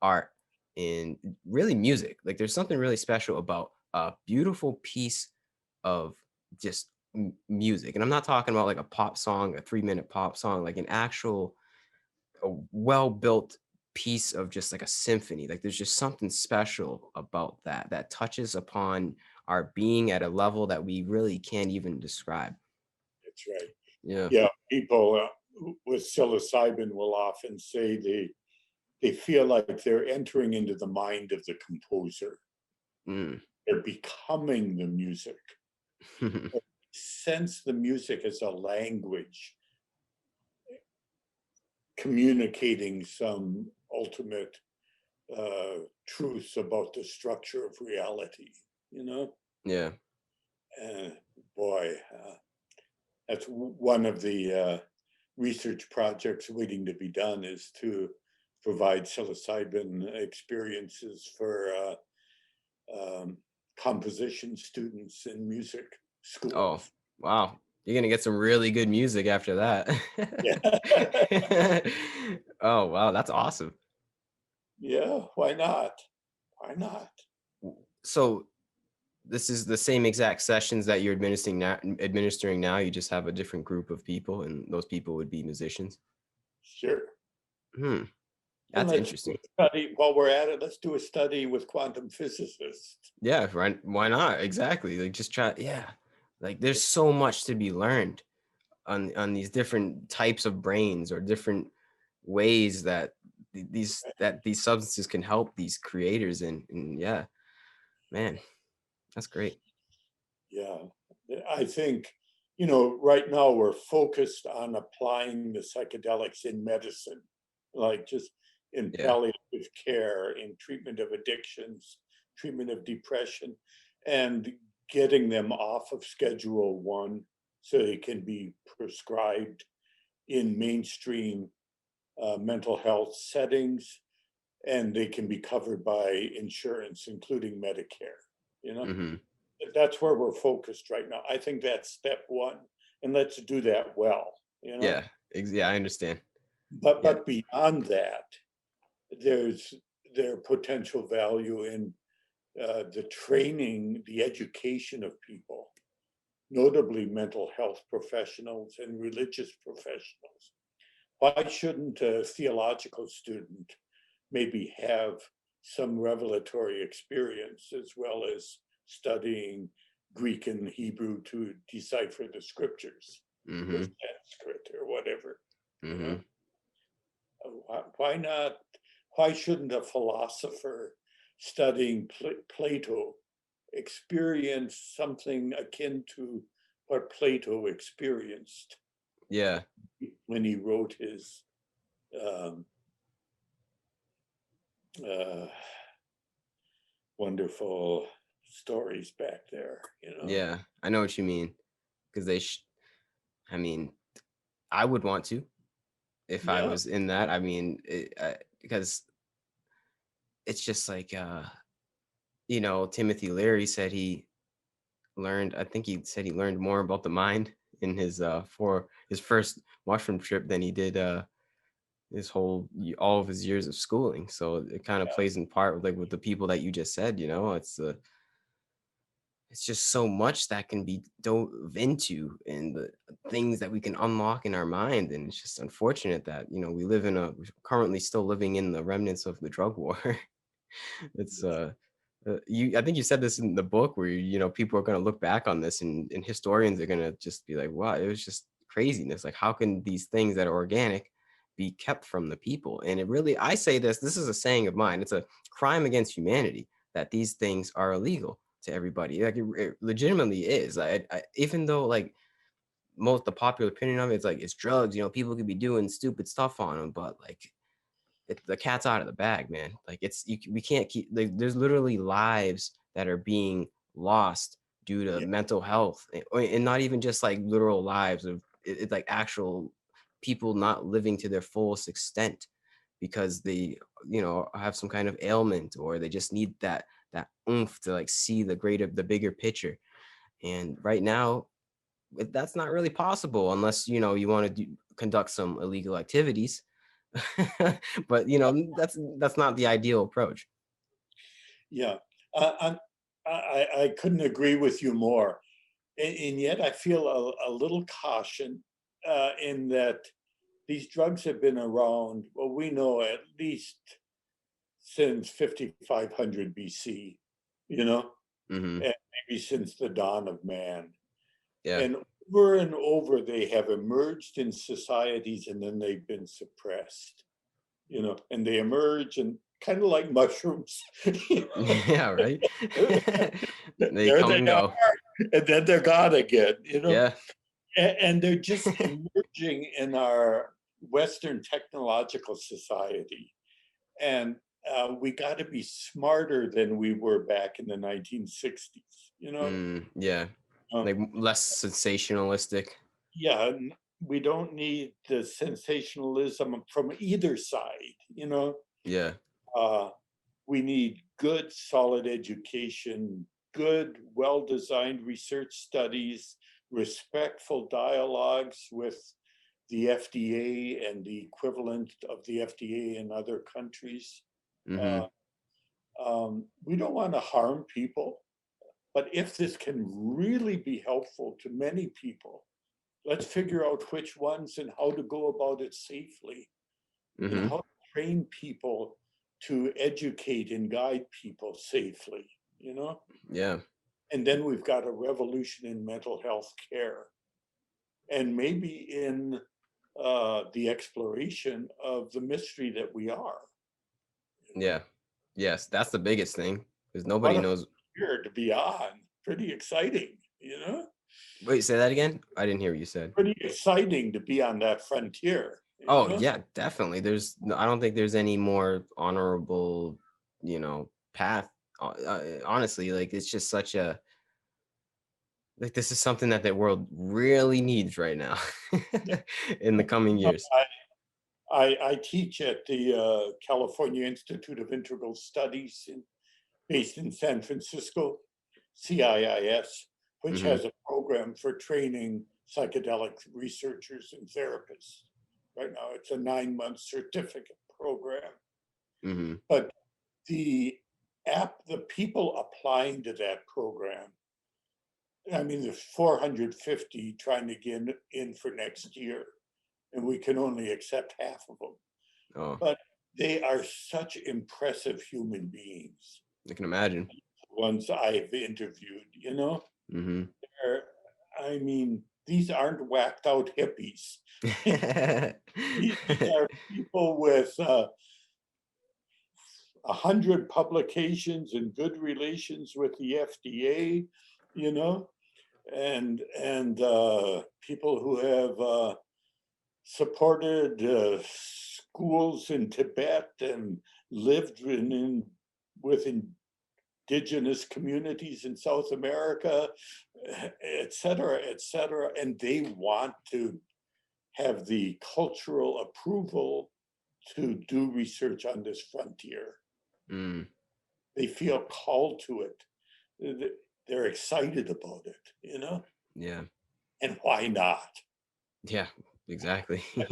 art and really music. Like there's something really special about a beautiful piece of just music. And I'm not talking about like a pop song, a 3-minute pop song, like an actual a well-built piece of just like a symphony. Like there's just something special about that touches upon our being at a level that we really can't even describe. that's right. Yeah. Yeah, people with psilocybin will often say they feel like they're entering into the mind of the composer. Mm. They're becoming the music. Sense the music as a language communicating some ultimate truths about the structure of reality, you know? Yeah. And boy, that's one of the research projects waiting to be done is to provide psilocybin experiences for um, composition students in music Oh, schools. wow. You're gonna get some really good music after that. Yeah. Oh, wow, that's awesome. Yeah, why not? Why not? So this is the same exact sessions that you're administering now. You just have a different group of people, and those people would be musicians. Sure. Hmm. And That's let's do interesting. a study while we're at it. Let's do a study with quantum physicists. Yeah, right. Why not? Exactly. Like just try. Yeah. Like there's so much to be learned on these different types of brains or different ways that these substances can help these creators. And yeah, man, that's great. Yeah, I think, you know, right now we're focused on applying the psychedelics in medicine, like just in Yeah. palliative care, in treatment of addictions, treatment of depression, and getting them off of Schedule One so they can be prescribed in mainstream mental health settings and they can be covered by insurance, including Medicare. You know, Mm-hmm. that's where we're focused right now. I think that's step one, and let's do that well. You know, Yeah. Yeah, I understand. but Yeah. beyond that, there's their potential value in the training, the education of people, notably mental health professionals and religious professionals. Why shouldn't a theological student maybe have some revelatory experience as well as studying Greek and Hebrew to decipher the scriptures, or Mm-hmm. Sanskrit or whatever? You know, Mm-hmm. why not? Why shouldn't a philosopher studying Plato experience something akin to what Plato experienced Yeah. when he wrote his um, uh, wonderful stories back there, you know? Yeah. I know what you mean. Because I mean, I would want to if I Yeah, was in that. I mean, because it's just like, Timothy Leary said he learned, I think he said he learned more about the mind in his, for his first mushroom trip than he did, his all of his years of schooling. So it kind of plays in part with, like, with the people that you just said, it's just so much that can be dove into and the things that we can unlock in our mind. And it's just unfortunate that, we're currently still living in the remnants of the drug war. It's I think you said this in the book where people are going to look back on this, and historians are going to just be like, wow, it was just craziness. Like, how can these things that are organic be kept from the people? And it really, I say this is a saying of mine, it's a crime against humanity that these things are illegal to everybody. Like, it legitimately is. Even though, like, most the popular opinion of it, it's like it's drugs, people could be doing stupid stuff on them, but like, the cat's out of the bag, man. Like, we can't keep, like, there's literally lives that are being lost due to yeah, mental health, and not even just like literal lives of it's like actual people not living to their fullest extent because they have some kind of ailment, or they just need that oomph to like see the bigger picture. And right now, that's not really possible unless you want to conduct some illegal activities. But that's not the ideal approach. yeah. I couldn't agree with you more. And yet I feel a little caution in that these drugs have been around, well, we know at least since 5500 BC, you know, Hmm. and maybe since the dawn of man. Yeah. And over they have emerged in societies and then they've been suppressed, you know, and they emerge and kind of like mushrooms. Yeah, right. They There come they and are, go. and then they're gone again, you know, Yeah. and they're just emerging in our Western technological society. And we got to be smarter than we were back in the 1960s, you know. Yeah, Um, like less sensationalistic. yeah, we don't need the sensationalism from either side, you know. Yeah. Uh, we need good, solid education, good, well designed research studies, respectful dialogues with the FDA and the equivalent of the FDA in other countries. Hmm. Uh, we don't want to harm people, but if this can really be helpful to many people, let's figure out which ones and how to go about it safely and Hmm. how to train people to educate and guide people safely, you know? Yeah. And then we've got a revolution in mental health care and maybe in the exploration of the mystery that we are. You know? Yeah. Yes, that's the biggest thing because What nobody a knows. frontier to be on. Pretty exciting, you know? Wait, say that again. I didn't hear what you said. Pretty exciting to be on that frontier, you Oh know? yeah, definitely. I don't think there's any more honorable, path. Honestly, like, it's just such a, like, this is something that the world really needs right now in the coming years. I teach at the California Institute of Integral Studies based in San Francisco, CIIS, which Mm-hmm. has a program for training psychedelic researchers and therapists. Right now, it's a 9-month certificate program. Mm-hmm. But the people applying to that program, I mean, there's 450 trying to get in for next year, and we can only accept half of them. Oh, But they are such impressive human beings. I can imagine. Ones I've interviewed, Mm-hmm. they're, I mean, these aren't whacked out hippies. These are people with 100 publications and good relations with the FDA, you know, and people who have supported schools in Tibet and lived with indigenous communities in South America, et cetera, et cetera. And they want to have the cultural approval to do research on this frontier. Mm, They feel called to it. They're excited about it, yeah. and why not? Yeah, exactly. Yeah.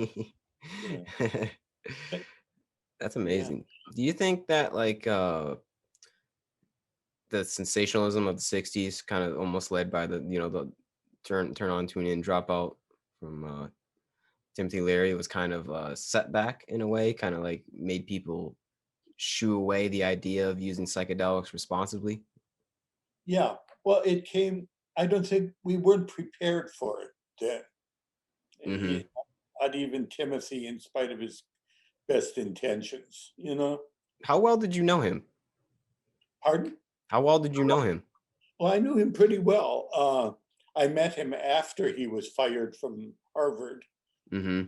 That's Yeah. amazing. Do you think that like the sensationalism of the 60s kind of almost led by the, the turn on, tune in, drop out from Timothy Leary was kind of a setback in a way, kind of like made people shoo away the idea of using psychedelics responsibly? Yeah. Well, I don't think we weren't prepared for it then. Mm-hmm. Not even Timothy, in spite of his best intentions. How well did you know him? Pardon? How well did you know him? Well, I knew him pretty well. I met him after he was fired from Harvard. Mm-hmm.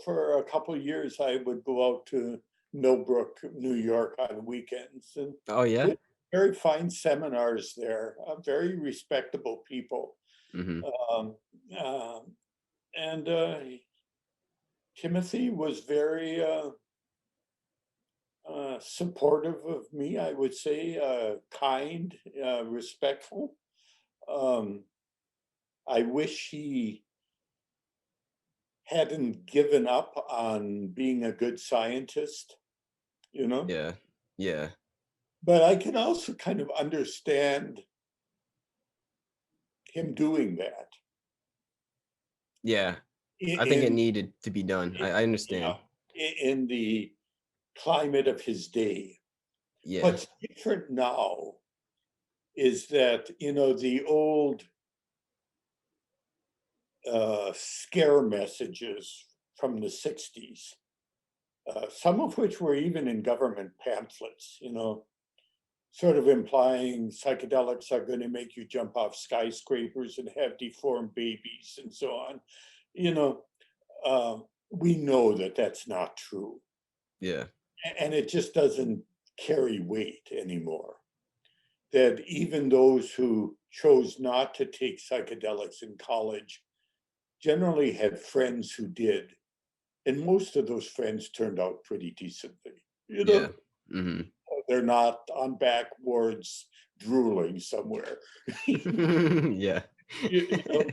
For a couple of years, I would go out to Millbrook, New York on weekends and Oh yeah. did very fine seminars there, very respectable people. Mm-hmm. Um, uh, and Timothy was very supportive of me, I would say, kind, respectful. Um, I wish he hadn't given up on being a good scientist. Yeah. Yeah. But I can also kind of understand him doing that Yeah. I think it in, needed to be done. I yeah, understand. in the climate of his day. Yeah. What's different now is that, the old scare messages from the 60s, some of which were even in government pamphlets, sort of implying psychedelics are going to make you jump off skyscrapers and have deformed babies and so on. You know, we know that that's not true. Yeah. And it just doesn't carry weight anymore. That even those who chose not to take psychedelics in college generally had friends who did. And most of those friends turned out pretty decently. Yeah. Mm-hmm. They're not on back wards drooling somewhere. Yeah. you know,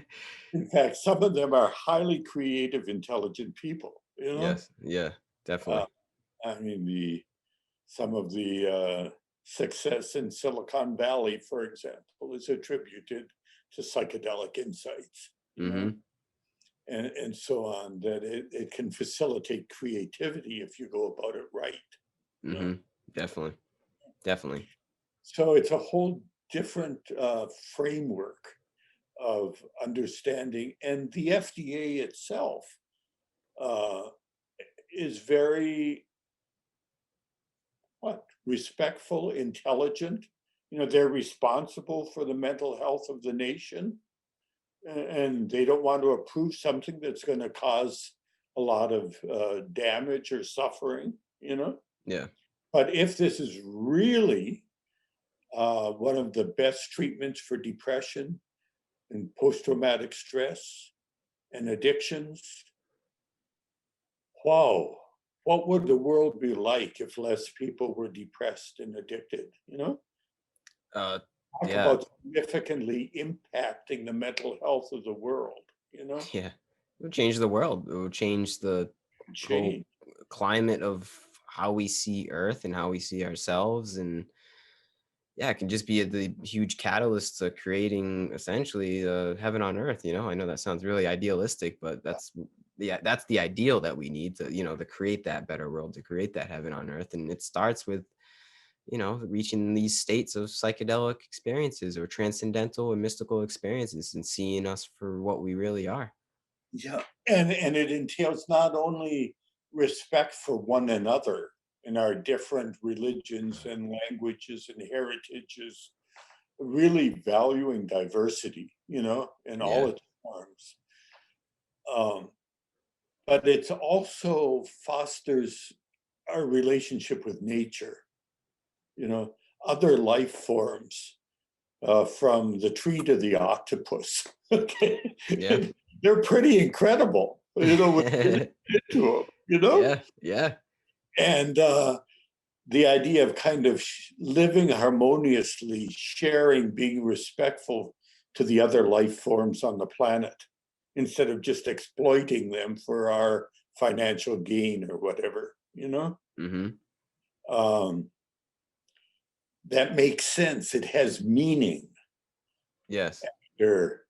in fact, some of them are highly creative, intelligent people. Yes. Yeah. Uh, Definitely. I mean, some of the success in Silicon Valley, for example, is attributed to psychedelic insights, Mm-hmm. and so on, that it can facilitate creativity if you go about it right. You know? Mm-hmm. Definitely. Definitely. So it's a whole different framework of understanding. And the FDA itself uh, is very, respectful, intelligent. They're responsible for the mental health of the nation, and they don't want to approve something that's going to cause a lot of damage or suffering. Yeah. But if this is really one of the best treatments for depression and post-traumatic stress and addictions, wow, what would the world be like if less people were depressed and addicted? Uh, Talk yeah, about significantly impacting the mental health of the world, yeah. It would change the world. It would change the whole change. climate of how we see Earth and how we see ourselves, and yeah, it can just be the huge catalyst to creating essentially heaven on earth. I know that sounds really idealistic, but that's the ideal that we need to to create that better world, to create that heaven on earth. And it starts with reaching these states of psychedelic experiences or transcendental and mystical experiences and seeing us for what we really are. Yeah. And it entails not only respect for one another in our different religions and languages and heritages, really valuing diversity, in all Yeah. its forms. Um, but it also fosters our relationship with nature, you know, other life forms, from the tree to the octopus. Okay, Yeah. they're pretty incredible, when you get into them, Yeah. Yeah. and the idea of kind of living harmoniously, sharing, being respectful to the other life forms on the planet, instead of just exploiting them for our financial gain or whatever, Hmm. Um, that makes sense. It has meaning. Yes. Their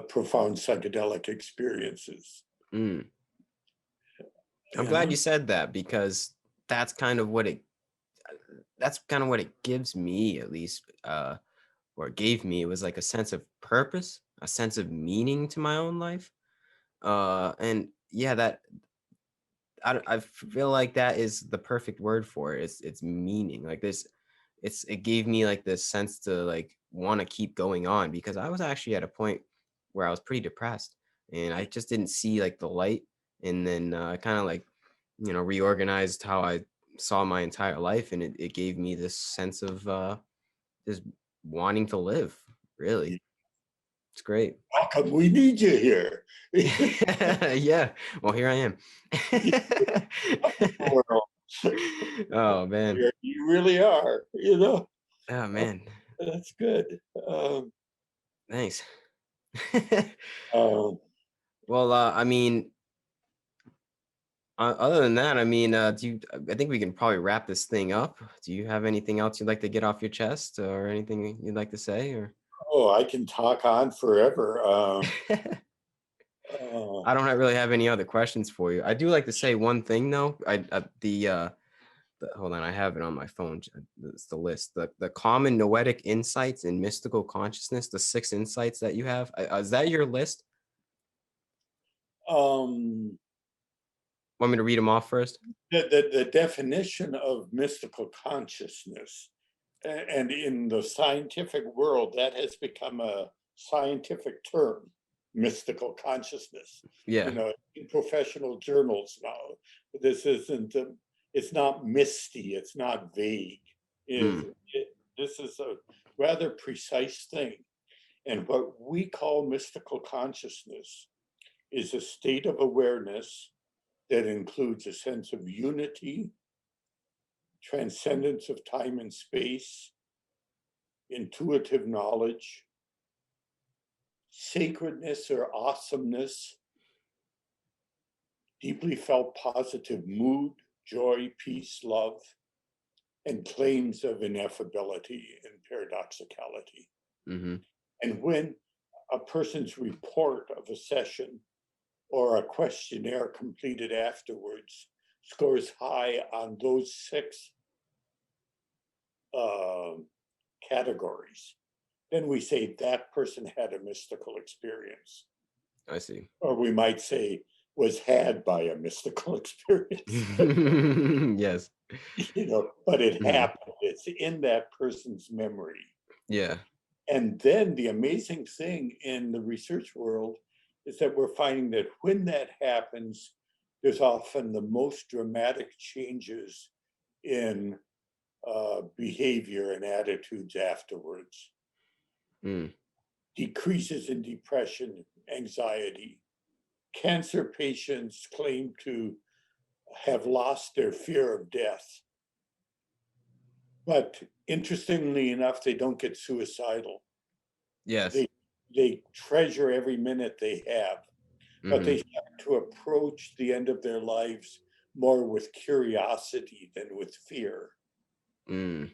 profound psychedelic experiences. Mm. I'm You glad know, you said that, because that's kind of what it that's kind of what it gives me, at least, or it gave me. It was like a sense of purpose, a sense of meaning to my own life. And yeah, I feel like that is the perfect word for it. It's meaning. Like this, it gave me like this sense to like want to keep going on, because I was actually at a point where I was pretty depressed and I just didn't see like the light. And then I kind of like reorganized how I saw my entire life, and it gave me this sense of just wanting to live. Really, it's great. welcome. We need you here. Yeah. Well, here I am. Oh man. You really are. Oh Uh, man. that's good. Thanks. Um, Well, I mean, other than that, I mean, I think we can probably wrap this thing up. Do you have anything else you'd like to get off your chest, or anything you'd like to say, or? oh, I can talk on forever. Uh, I don't really have any other questions for you. I do like to say one thing though. Hold on, I have it on my phone. It's the list. The common noetic insights in mystical consciousness. The 6 insights that you have. Is that your list? um, Want me to read them off first? the definition of mystical consciousness, and in the scientific world, that has become a scientific term, mystical consciousness. Yeah. In professional journals now, this isn't. It's not misty. It's not vague. Mm, This is a rather precise thing. And what we call mystical consciousness is a state of awareness that includes a sense of unity, transcendence of time and space, intuitive knowledge, sacredness or awesomeness, deeply felt positive mood, joy, peace, love, and claims of ineffability and paradoxicality. mm-hmm. And when a person's report of a session or a questionnaire completed afterwards scores high on those 6 uh, categories, then we say that person had a mystical experience. I see. Or we might say was had by a mystical experience. Yes. But it Mhm. happened. It's in that person's memory. Yeah. And then the amazing thing in the research world is that we're finding that when that happens, there's often the most dramatic changes in behavior and attitudes afterwards. Mm. Decreases in depression, anxiety. Cancer patients claim to have lost their fear of death. But interestingly enough, they don't get suicidal. Yes. They treasure every minute they have, but Mm-hmm. they start to approach the end of their lives more with curiosity than with fear. Mm.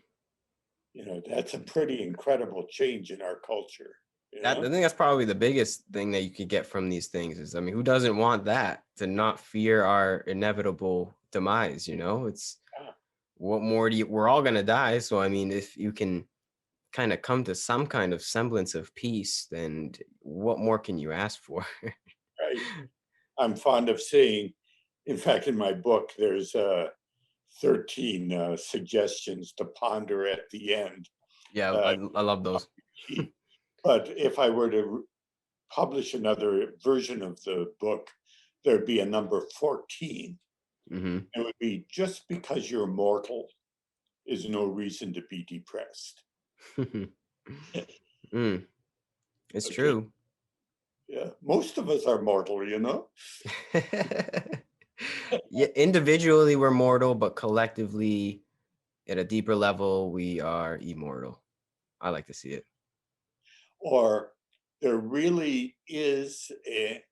You know, that's a pretty incredible change in our culture, you That, I know? think that's probably the biggest thing that you could get from these things is, I mean, who doesn't want that, to not fear our inevitable demise, you know? It's Yeah. what more do you, we're all gonna die. So I mean, if you can kind of come to some kind of semblance of peace, then what more can you ask for? Right. I'm fond of saying, in fact, in my book, there's 13 suggestions to ponder at the end. Yeah, Uh, I love those. but if I were to publish another version of the book, there'd be a number 14. Mm-hmm. It would be just because you're mortal is no reason to be depressed. Mm, it's Okay. true. Yeah. Most of us are mortal, you know? Yeah, individually we're mortal, but collectively at a deeper level we are immortal. I like to see it. Or there really is a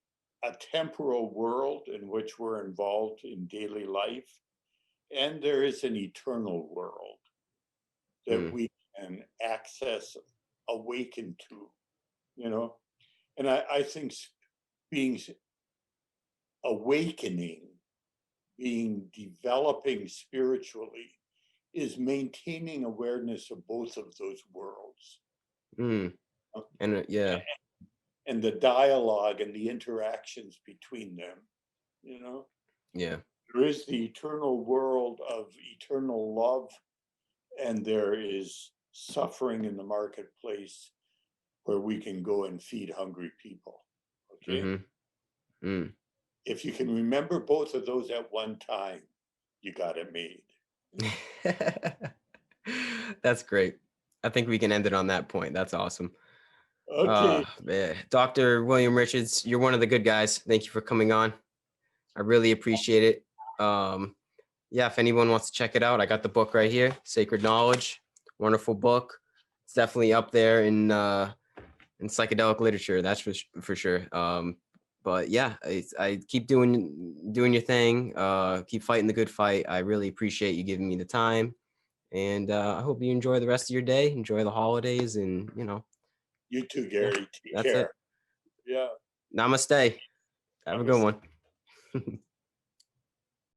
temporal world in which we're involved in daily life, and there is an eternal world that Mm, we can access, awaken to, you know? And I think being awakening, being developing spiritually, is maintaining awareness of both of those worlds. mm. And yeah, And the dialogue and the interactions between them, you know? yeah. There is the eternal world of eternal love, and there is suffering in the marketplace where we can go and feed hungry people. Okay? Mm-hmm. Mm. If you can remember both of those at one time, you got it made. That's great. I think we can end it on that point. That's awesome. Okay. Man. Dr. William Richards, you're one of the good guys. Thank you for coming on. I really appreciate it. Yeah, if anyone wants to check it out, I got the book right here, Sacred Knowledge. Wonderful book. It's definitely up there in psychedelic literature. That's for sure. But yeah, I keep doing your thing. Keep fighting the good fight. I really appreciate you giving me the time, and I hope you enjoy the rest of your day. Enjoy the holidays, and You too, yeah, Gary. Take that's it. care. Yeah. Namaste. Have a good Namaste. one.